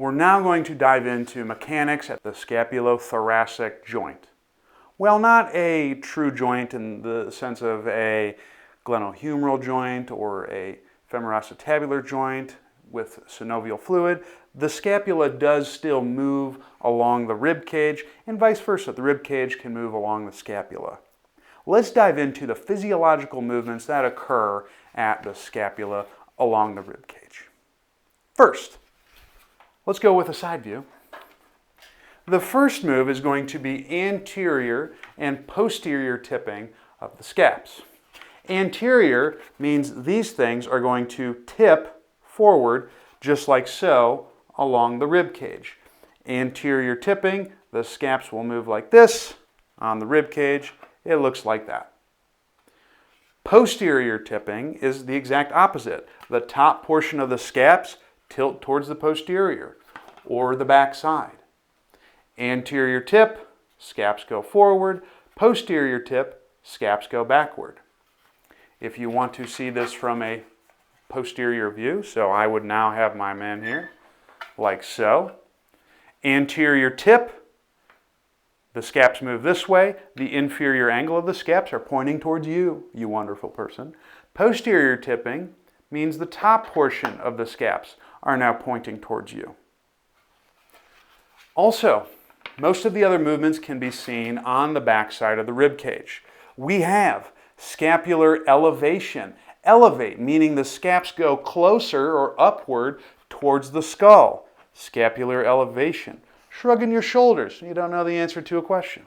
We're now going to dive into mechanics at the scapulothoracic joint. Well, not a true joint in the sense of a glenohumeral joint or a femoroacetabular joint with synovial fluid. The scapula does still move along the rib cage, and vice versa. The rib cage can move along the scapula. Let's dive into the physiological movements that occur at the scapula along the rib cage. First, let's go with a side view. The first move is going to be anterior and posterior tipping of the scaps. Anterior means these things are going to tip forward just like so along the rib cage. Anterior tipping, the scaps will move like this on the rib cage. It looks like that. Posterior tipping is the exact opposite. The top portion of the scaps tilt towards the posterior or the back side. Anterior tip, scaps go forward. Posterior tip, scaps go backward. If you want to see this from a posterior view, so I would now have my man here, like so. Anterior tip, the scaps move this way. The inferior angle of the scaps are pointing towards you, you wonderful person. Posterior tipping means the top portion of the scaps are now pointing towards you. Also, most of the other movements can be seen on the back side of the rib cage. We have scapular elevation. Elevate, meaning the scaps go closer or upward towards the skull. Scapular elevation. Shrugging your shoulders. You don't know the answer to a question.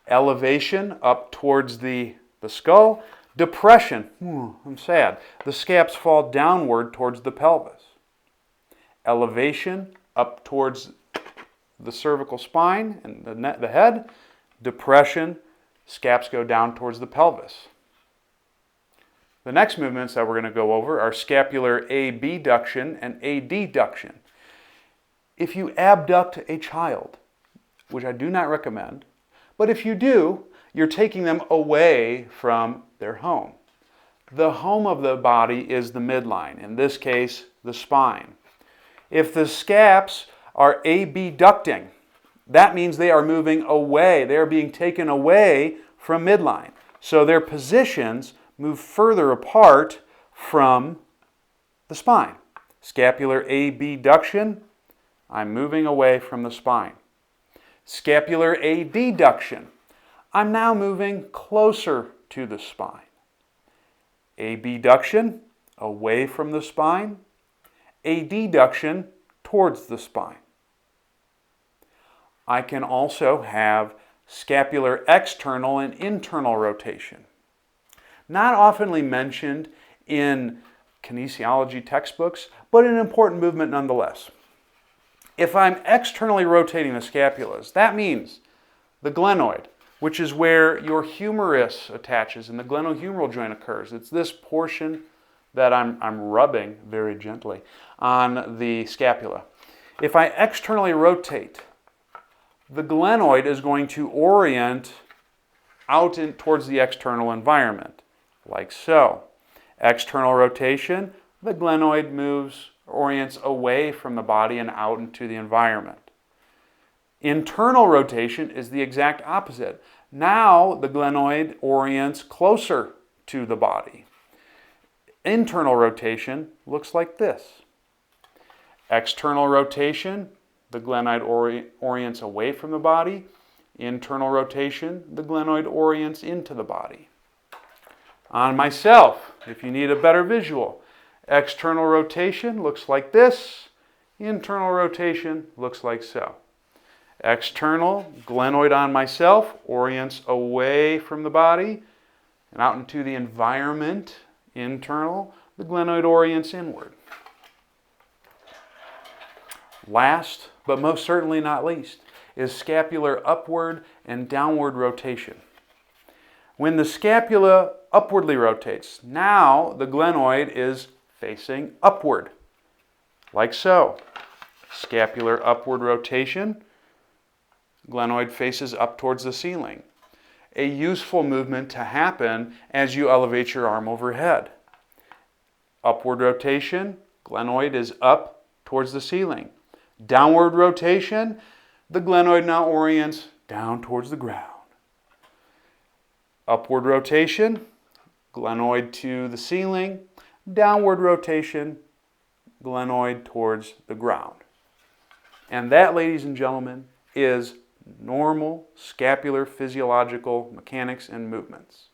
Elevation up towards the skull. Depression. I'm sad. The scaps fall downward towards the pelvis. Elevation up towards the cervical spine and the head. Depression. Scaps go down towards the pelvis. The next movements that we're going to go over are scapular abduction and adduction. If you abduct a child, which I do not recommend, but if you do, you're taking them away from their home. The home of the body is the midline, in this case, the spine. If the scaps are abducting, that means they are moving away. They are being taken away from midline. So their positions move further apart from the spine. Scapular abduction, I'm moving away from the spine. Scapular adduction, I'm now moving closer to the spine. Abduction, away from the spine. Adduction, towards the spine. I can also have scapular external and internal rotation. Not oftenly mentioned in kinesiology textbooks, but an important movement nonetheless. If I'm externally rotating the scapulas, that means the glenoid, which is where your humerus attaches and the glenohumeral joint occurs. It's this portion that I'm rubbing very gently on the scapula. If I externally rotate, the glenoid is going to orient out towards the external environment, like so. External rotation, the glenoid orients away from the body and out into the environment. Internal rotation is the exact opposite. Now the glenoid orients closer to the body. Internal rotation looks like this. External rotation, the glenoid orients away from the body. Internal rotation, the glenoid orients into the body. On myself, if you need a better visual, external rotation looks like this. Internal rotation looks like so. External, glenoid on myself, orients away from the body and out into the environment. Internal, the glenoid orients inward. Last, but most certainly not least, is scapular upward and downward rotation. When the scapula upwardly rotates, now the glenoid is facing upward, like so. Scapular upward rotation, glenoid faces up towards the ceiling. A useful movement to happen as you elevate your arm overhead. Upward rotation, glenoid is up towards the ceiling. Downward rotation, the glenoid now orients down towards the ground. Upward rotation, glenoid to the ceiling. Downward rotation, glenoid towards the ground. And that, ladies and gentlemen, is normal scapular physiological mechanics and movements.